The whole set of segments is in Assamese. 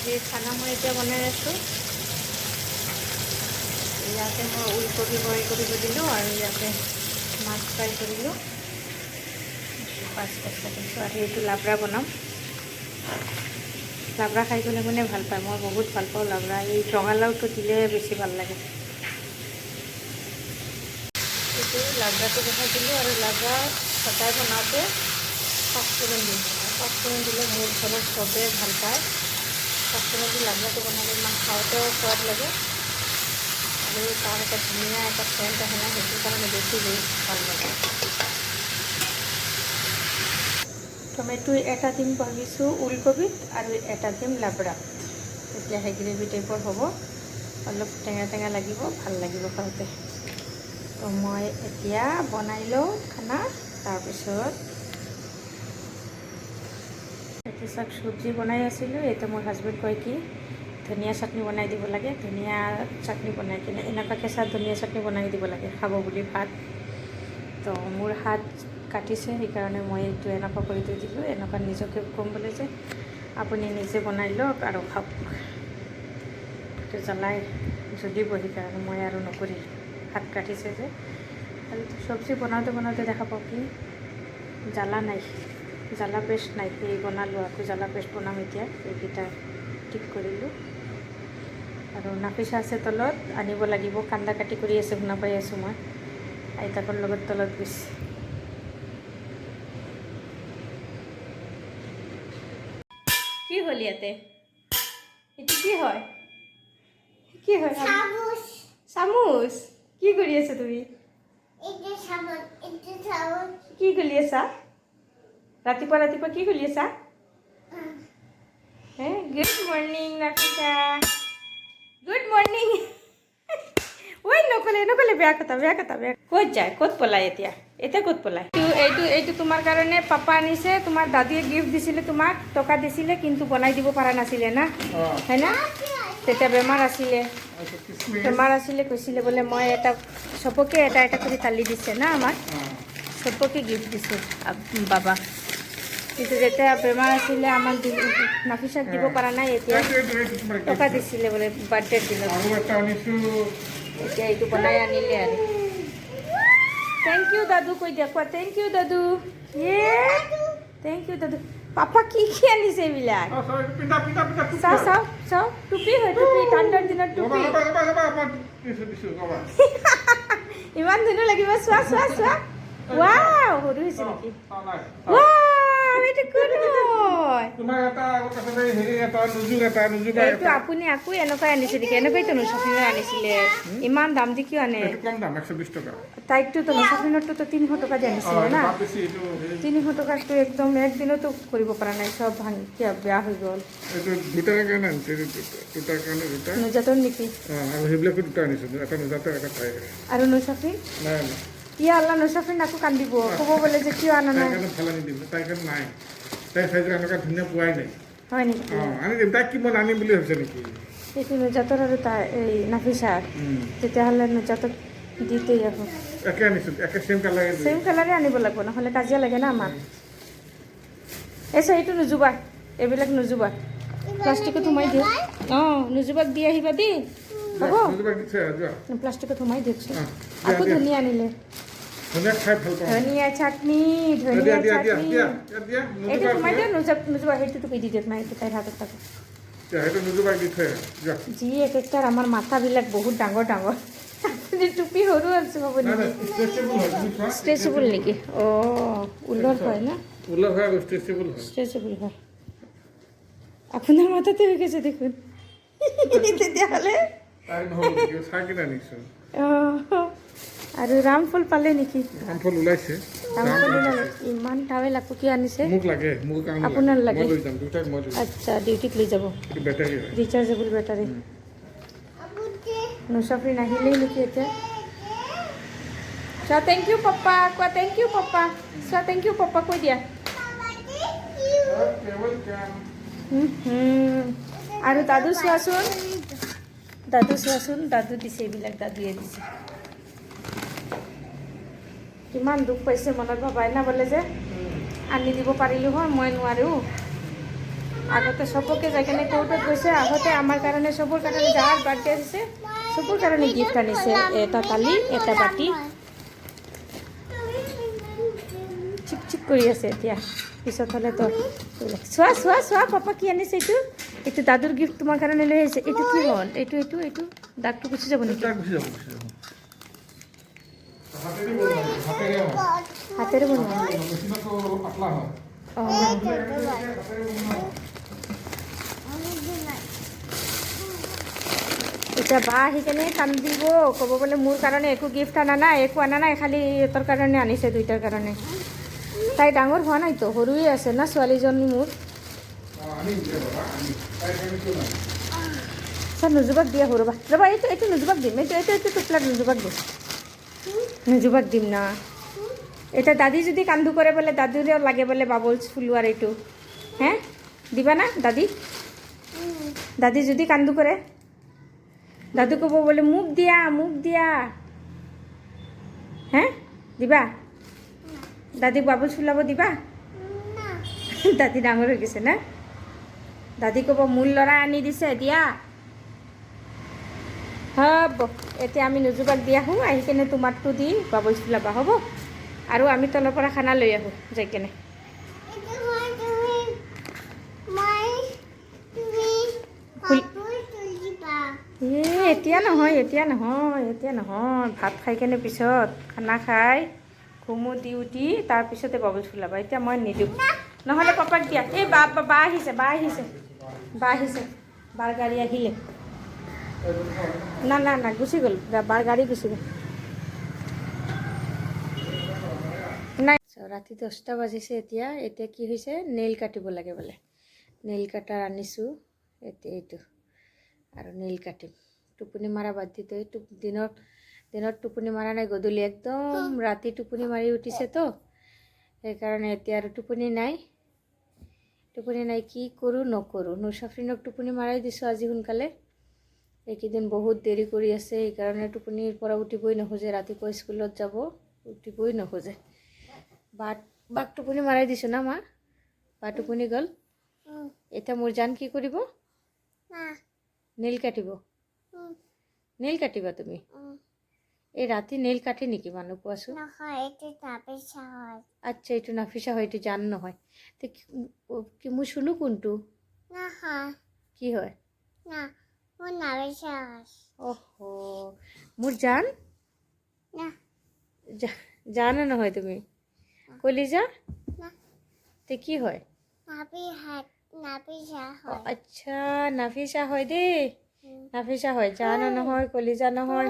আজি খানা মই এতিয়া বনাই আছোঁ। ইয়াতে মই ওলকবি বইল কৰিব দিলোঁ আৰু ইয়াতে মাছ ফ্ৰাই কৰিলোঁ। আৰু এইটো লাবৰা বনাম। লাবৰা খাই কোনে কোনে ভাল পায়, মই বহুত ভাল পাওঁ লাবৰা। এই ৰঙালাওটো দিলে বেছি ভাল লাগে। এইটো লাবৰাটো বনাই দিলোঁ আৰু লাবৰা সদায় বনাওঁতে পাঁচফোৰণ দিওঁ। পাঁচফোৰণ দিলে মোৰ ঘৰত চবেই ভাল পায়। পাঁচফোৰণ দি লাবৰাটো বনালে ইমান খাওঁতেও সোৱাদ লাগে আৰু তাৰ এটা ধুনীয়া এটা চেণ্ট আহে না, সেইটো কাৰণে বেছি ভাল লাগে। টমেটো এটা দিম ভাবিছোঁ ওলকবিত আৰু এটা দিম লাবৰা। তেতিয়াহে গ্ৰেভি টাইপৰ হ'ব, অলপ টেঙা টেঙা লাগিব, ভাল লাগিব খাওঁতে। তো মই এতিয়া বনাই লওঁ খানা, তাৰপিছত এইটো চাওক চব্জি বনাই আছিলোঁ। এতিয়া মোৰ হাজবেণ্ড কয় কি ধনিয়া চাটনি বনাই দিব লাগে, ধনিয়া চাটনি বনাই কিনে এনেকুৱা কেঁচা ধনিয়া চাটনি বনাই দিব লাগে খাব বুলি ভাত। তো মোৰ হাত কাটিছে, সেইকাৰণে মই এইটো এনেকুৱা কৰি থৈ দিলোঁ। এনেকুৱা নিজকে ক'ম বোলে যে আপুনি নিজে বনাই লওক আৰু খাওক। এইটো জ্বলাই জ্বলিব, সেইকাৰণে মই আৰু নকৰিলোঁ, হাত কাটিছে যে। আৰু চব্জি বনাওঁতে বনাওঁতে দেখা পাওঁ কি জ্বালা নাই, জ্বালা পেষ্ট নাই। এই বনালোঁ, আকৌ জ্বালা পেষ্ট বনাম এতিয়া। এইকেইটা ঠিক কৰিলোঁ। আৰু নাফিছা আছে তলত, আনিব লাগিব। কান্দা কাটি কৰি আছে, শুনা পাই আছোঁ মই। আইতাকৰ লগত তলত গৈছে। কি হ'ল ইয়াতে? এইটো কি হয়? কি হয়? চামুচ। কি কৰি আছা তুমি? কি কৰি আছা? ৰাতিপুৱা ৰাতিপুৱা কি কৰি আছা? Good morning Nafisa. Good morning. ঐ নকলে নকলে, বেয়া কথা বেয়া কথা বেয়া। ক'ত যায়, ক'ত পলায় এতিয়া? এতিয়া ক'ত পলায়? এইটো তোমাৰ কাৰণে পাপা আনিছে। তোমাৰ দাদীয়ে গিফ্ট দিছিলে, তোমাক টকা দিছিলে, কিন্তু বনাই দিব পৰা নাছিলে না, হয় না? তেতিয়া বেমাৰ আছিলে, কৈছিলে বোলে মই এটা চবকে এটা এটা কৰি তালি দিছে না, আমাক চবকে গিফ্ট দিছে বাবা। কিন্তু যেতিয়া বেমাৰ আছিলে আমাক নাফিছাক দিব পৰা নাই। এতিয়া টকা দিছিলে বোলে বাৰ্থডেৰ দিনত। এতিয়া এইটো বনাই আনিলে আৰু। থেংক ইউ দাদু কৈ দিয়া, কোৱা থেংক ইউ দাদু। থেংক ইউ দাদু। পাপা কি কি আনিছে এইবিলাক? চাওঁ চাওঁ চাওঁ, টুপি হয়, টুপি ঠাণ্ডাৰ দিনত টুপি। ইমান ধুনীয়া লাগিব, চোৱা চোৱা চোৱা। ৱাও, সৰু হৈছে নেকি? এইটো আপুনি আকৌ এনেকুৱাই আনিছে নেকি? এনেকুৱাইতো নুচফিনৰ আনিছিলে। ইমান দাম দি কিয় আনে? তাইকটোতো নুচফিনৰটোতো 300 টকা দি আনিছিলে না। 300 টকাটো একদম একদিনতো কৰিব পৰা নাই, চব ভাঙি কিয় বেয়া হৈ গ'ল। নুজাতৰ নেকি? আৰু নুচফিন ইয়া আল্লাহ, নুচফিন আকৌ কান্দিব, ক'ব বোলে যে কিয় আনা নাই। হয় নেকি? এইটো নুজাতৰ আৰু তাই এই নাফিছাৰ, তেতিয়াহ'লে নুজাতক দিতেই আকৌ চেম কালাৰে আনিব লাগিব, নহ'লে কাজিয়া লাগে না আমাৰ। এইটো নুজুবা, এইবিলাক নুজুবা, প্লাষ্টিকত সোমাই দিওঁ। নুজুবাক দি আহিবা দেই, হ'ব? প্লাষ্টিকত সোমাই দিয়কচোন। আকৌ ধনিয়া আনিলে, ধনিয়া চাটনি, ধনিয়া চাটনি। এইটো সোমাই দিয়ক, নুজুবা, সেইটো টুপি দি দিয়ক না, এইটো তাইৰ হাতত থাকক। যি এক একটাৰ আমাৰ মাথাবিলাক বহুত ডাঙৰ ডাঙৰ। আপুনি টুপি সৰু আনিছোঁ হ'ব নেকি? ষ্ট্ৰেচেবল নেকি? ঊলৰ হয় না? ষ্ট্ৰেচেবল হয়। আপোনাৰ মাথাতে হৈ গৈছে দেখোন। তেতিয়াহ'লে আৰু ৰামফল পালে নেকি? ৰামফল ওলাইছে। ইমান টাৱেল আকৌ কি আনিছে? আপোনাৰ লাগে? আচ্ছা, ডিউটিত লৈ যাব। Rechargeable battery. নুচফিন আহিলেই নেকি এতিয়া? চোৱা থেংক ইউ পাপা, কোৱা থেংক ইউ পাপা, চোৱা থেংক ইউ পাপা কৈ দিয়া। আৰু দাদু চোৱাচোন, দাদু দিছে এইবিলাক, দাদুৱে দিছে। কিমান দুখ পাইছে মনত, ভাবাই না বোলে যে আনি দিব পাৰিলোঁ হয়, মই নোৱাৰোঁ। আগতে চবকে যাই কেনে কোৰ্টত গৈছে, আহোঁতে আমাৰ কাৰণে চবৰ কাৰণে যাৰ বাৰ্থডে আছে চবৰ কাৰণে গিফ্ট আনিছে। এটা থালি, এটা বাতি। চিক চিক কৰি আছে এতিয়া, পিছত হ'লেতো চোৱা চোৱা চোৱা পাপা কি আনিছে এইটো। এইটো দাদুৰ গিফ্ট তোমাৰ কাৰণে লৈ আহিছে। এইটো কি হ'ল? এইটো এইটো এইটো দাগটো গুচি যাব নেকি? হাতেৰে বনোৱা। অঁ এতিয়া বা আহি কেনে কান্দিব, ক'ব বোলে মোৰ কাৰণে একো গিফ্ট অনা নাই, একো অনা নাই, খালি সিহঁতৰ কাৰণে আনিছে, দুইটাৰ কাৰণে। তাই ডাঙৰ হোৱা নাইতো, সৰুৱে আছে না ছোৱালীজনী মোৰ। ছাৰ নুজুবাক দিয়া সৰু ৰ'বা ৰ'বা, এইটো এইটো নুজুবাক দিম, এইটো এইটো এইটো টোপলাত নুজুবাক দিম, নুজুবাক দিম না। এতিয়া দাদী যদি কান্দু কৰে বোলে, দাদুৰেও লাগে বোলে বাবলছ ফুলোৱাৰ এইটো, হে দিবা না দাদী? দাদী যদি কান্দু কৰে, দাদু ক'ব বোলে মোক দিয়া, মোক দিয়া, হে দিবা? দাদীক বাবলছ ফুলাব দিবা? দাদী ডাঙৰ হৈ গৈছে না? দাদী ক'ব মোৰ ল'ৰাই আনি দিছে, দিয়া। হ'ব, এতিয়া আমি নুজুবাক দি আহোঁ, আহি কেনে তোমাৰটো দি বাবলছ ফুলাবা, হ'ব? আৰু আমি তলৰ পৰা খানা লৈ আহোঁ যাই কেনে। এতিয়া নহয়, এতিয়া নহয়, এতিয়া নহয়, ভাত খাই কেনে পিছত, খানা খাই ঘুমো দি উঠি তাৰপিছতে বাবলছ ফুলাবা, এতিয়া মই নিদিওঁ। নহ'লে পাপাক দিয়া। এই বা বা আহিছে, বা আহিছে, বা আহিছে, বাৰ গাড়ী আহিলে। না না না, গুচি গ'ল, বাৰ গাড়ী গুচি গ'ল। নাই, ৰাতি 10টা বাজিছে এতিয়া। এতিয়া কি হৈছে, নেইল কাটিব লাগে বোলে। নেইল কাটাৰ আনিছোঁ, এতিয়া এইটো আৰু নেইল কাটিম। টোপনি মাৰা বাদ দিতো, এই দিনত টোপনি মাৰা নাই, গধূলি একদম ৰাতি টোপনি মাৰি উঠিছেতো, সেইকাৰণে এতিয়া আৰু টোপনি নাই। টোপনি নাই, কি কৰোঁ নকৰোঁ। নুৰচাফ্ৰিনক টোপনি মাৰাই দিছোঁ আজি সোনকালে। এইকেইদিন বহুত দেৰি কৰি আছে, সেইকাৰণে টোপনিৰ পৰা উঠিবই নোখোজে, ৰাতিপুৱা স্কুলত যাব, উঠিবই নোখোজে। বাক টোপনি মাৰাই দিছোঁ না মা? বা টোপনি গ'ল। এতিয়া মোৰ জান কি কৰিব? নেইল কাটিব। নেইল কাটিবা তুমি? এই ৰাতি নেইল কাটে নেকি মানুহ, কোৱাচোন? আচ্ছা, এইটো নাফিসা হয়, এইটো জান নহয়। কি মই শুনো কোনটো? কি হয়? অহো, মোৰ জান? জানো নহয় তুমি? কলিজা? তে কি হয়? আচ্ছা, নাফিসা হয় দেই, নাফিসা হয়। জানো নহয়, কলিজা নহয়,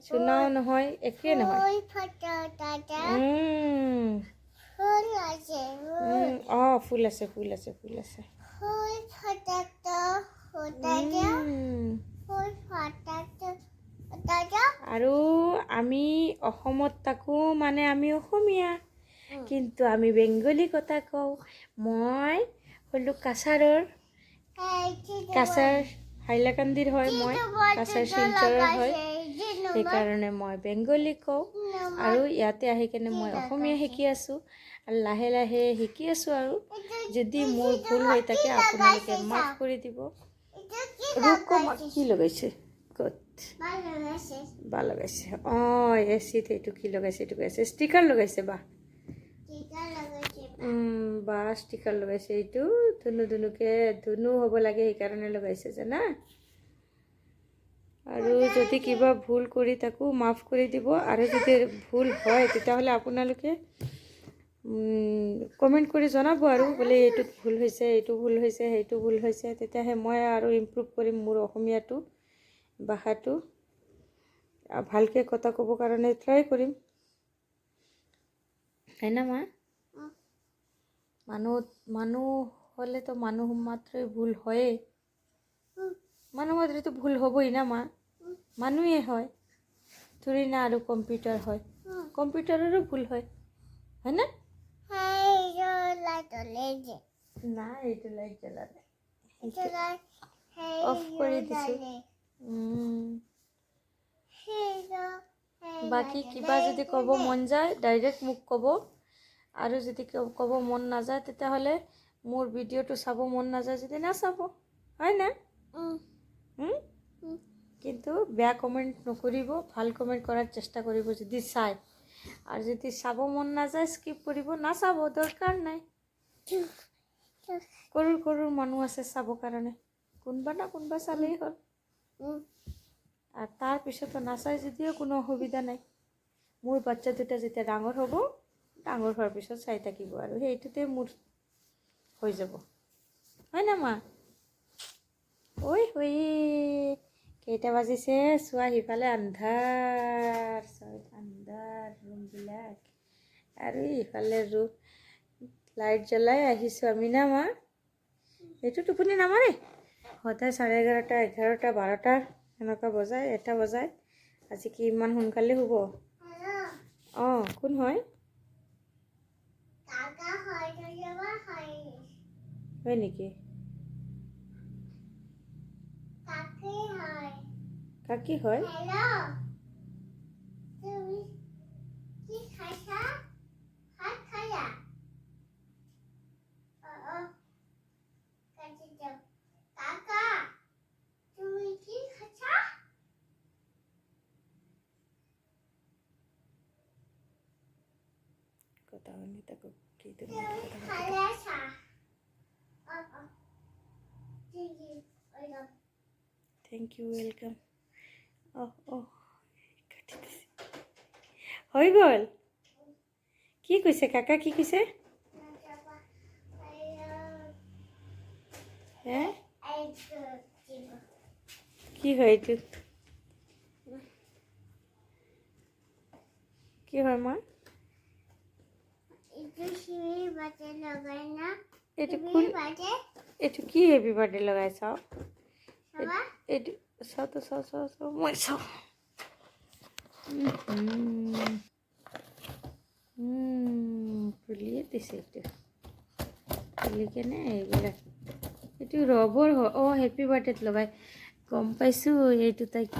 শুনাও নহয়, একোৱে নহয়। অঁ, ফুল আছে, ফুল আছে, ফুল আছে। আৰু আমি অসমত থাকোঁ মানে আমি অসমীয়া, কিন্তু আমি বেংগলী কথা কওঁ। মই হ'লোঁ কাছাৰৰ, কাছাৰ হাইলাকান্দিৰ হয়, মই কাছাৰ শিলচৰৰ হয়, সেইকাৰণে মই বেংগলী কওঁ। আৰু ইয়াতে আহি কেনে মই অসমীয়া শিকি আছোঁ, আৰু লাহে লাহে শিকি আছোঁ। আৰু যদি মোৰ ভুল হৈ থাকে আপোনালোকে মাফ কৰি দিব। কি লগাইছে? ক'ত বা লগাইছে? অঁ, এচিত এইটো কি লগাইছে? এইটো লগাইছে, ষ্টিকাৰ লগাইছে বা। বা ষ্টিকাৰ লগাইছে, এইটো ধুনুকে ধুনু হ'ব লাগে, সেইকাৰণে লগাইছে জানা। আৰু যদি কিবা ভুল কৰি থাকোঁ মাফ কৰি দিব। আৰু যদি ভুল হয় তেতিয়াহ'লে আপোনালোকে কমেণ্ট কৰি জনাব আৰু বোলে এইটোত ভুল হৈছে, এইটো ভুল হৈছে, সেইটো ভুল হৈছে, তেতিয়াহে মই আৰু ইমপ্ৰুভ কৰিম মোৰ অসমীয়াটো, ভাষাটো ভালকৈ কথা ক'বৰ কাৰণে ট্ৰাই কৰিম, হয় না মা? মানুহ হ'লেতো মানুহ মাত্ৰই ভুল হয়েই, মানুহ মাত্ৰইতো ভুল হ'বই না মা? মানুহেই হয়, থৰি না আৰু কম্পিউটাৰ হয়, কম্পিউটাৰৰো ভুল হয়, হয় না? নাই, এইটো লাইট জ্বলা নাই, অফ কৰি দিছোঁ। বাকী কিবা যদি ক'ব মন যায় ডাইৰেক্ট মোক ক'ব, আৰু যদি ক'ব মন নাযায় তেতিয়াহ'লে মোৰ ভিডিঅ'টো চাব মন নাযায় যদি নাচাব, হয় না? কিন্তু বেয়া কমেণ্ট নকৰিব, ভাল কমেণ্ট কৰাৰ চেষ্টা কৰিব যদি চায়। আৰু যদি চাব মন নাযায় স্কিপ কৰিব, নাচাব, দৰকাৰ নাই। সৰু মানুহ আছে চাবৰ কাৰণে, কোনোবা না কোনোবা চালেই হ'ল। আৰু তাৰপিছতো নাচাই যদিও কোনো অসুবিধা নাই। মোৰ বাচ্চা দুটা যেতিয়া ডাঙৰ হ'ব, ডাঙৰ হোৱাৰ পিছত চাই থাকিব আৰু সেইটোতে মোৰ হৈ যাব, হয় না মা? ঐ কেইটা বাজিছে চোৱা, সিফালে আন্ধাৰ আন্ধাৰ ৰুমবিলাক, আৰু ইফালে লাইট জ্বলাই আহিছোঁ আমি না মা? এইটো টোপনি নামাৰে সদায় 11:30, 11:00, 12:00 এনেকুৱা বজায়, 1টা বজায়। আজি কি ইমান সোনকালে হ'ব? অঁ, কোন হয়? হয় নেকি? কাকি হয়? কথা শুনি তাকো কি থেংক ইউ, ৱেলকাম। হৈ গ'ল? কি কৈছে কাকা, কি কৈছে? হে, কি হয় এইটো? কি হয় মা? এইটো কি হেপী বাৰ্থডে লগাই চাওঁ? এইটো চাওঁ মই চাওঁ। ফুলিয়ে দিছে এইটো, ফুলি কেনে এইবিলাক, এইটো ৰবৰ হয়। অঁ, হেপী বাৰ্থডেত লগাই, গম পাইছোঁ। এইটো তাইক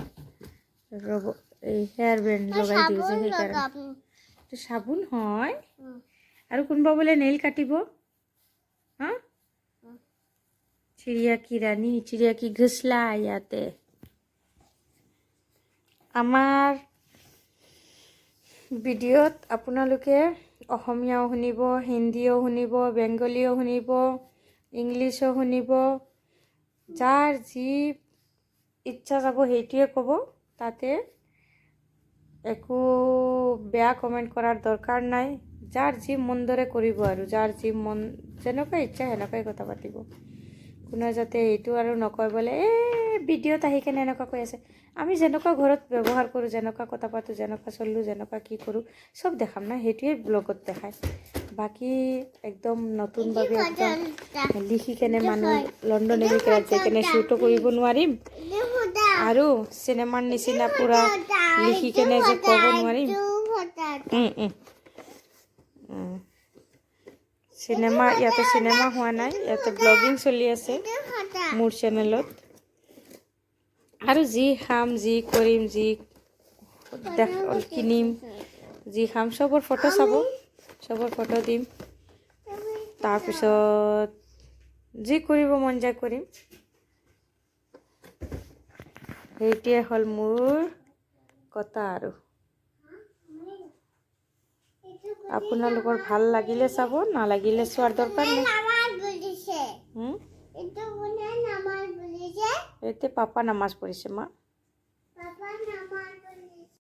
ৰব, এই হেয়াৰ বেণ্ড লগাই দিওঁ যে সেইকাৰণে। এইটো চাবোন হয়। আৰু কোনোবা বোলে নেইল কাটিব, হা? চিৰিয়া কি ৰাণী, চিৰিয়া কি ঘোষলা ইয়াতে। আমাৰ ভিডিঅ'ত আপোনালোকে অসমীয়াও শুনিব, হিন্দীও শুনিব, বেংগলীও শুনিব, ইংলিছো শুনিব। যাৰ যি ইচ্ছা যাব সেইটোৱে ক'ব, তাতে একো বেয়া কমেণ্ট কৰাৰ দৰকাৰ নাই। যাৰ যি মন দৰে কৰিব আৰু যাৰ যি মন, যেনেকুৱা ইচ্ছা সেনেকুৱাই কথা পাতিব। কোনে যাতে এইটো আৰু নকয় বোলে এই ভিডিঅ'ত আহি কেনে এনেকুৱা কৈ আছে। আমি যেনেকুৱা ঘৰত ব্যৱহাৰ কৰোঁ, যেনেকুৱা কথা পাতোঁ, যেনেকুৱা চলোঁ, যেনেকুৱা কি কৰোঁ, চব দেখাম না, সেইটোৱে ব্লগত দেখায়। বাকী একদম নতুনভাৱে একদম লিখি কেনে মানুহ লণ্ডন এমেৰিকাত যাই কেনে শ্বুটো কৰিব নোৱাৰিম, আৰু চিনেমাৰ নিচিনা পূৰা লিখি কেনে যে ক'ব নোৱাৰিম। চিনেমা ইয়াতে চিনেমা হোৱা নাই, ইয়াতে ব্লগিং চলি আছে মোৰ চেনেলত। আৰু যি খাম, যি কৰিম, যি কিনিম, যি খাম, চবৰ ফটো চাব, চবৰ ফটো দিম। তাৰপিছত যি কৰিব মন যায় কৰিম। সেইটোৱে হ'ল মোৰ কথা। আৰু আপোনালোকৰ ভাল লাগিলে চাব, নালাগিলে চোৱাৰ দৰকাৰ নাই। এতিয়া পাপা নামাজ পঢ়িছে মা।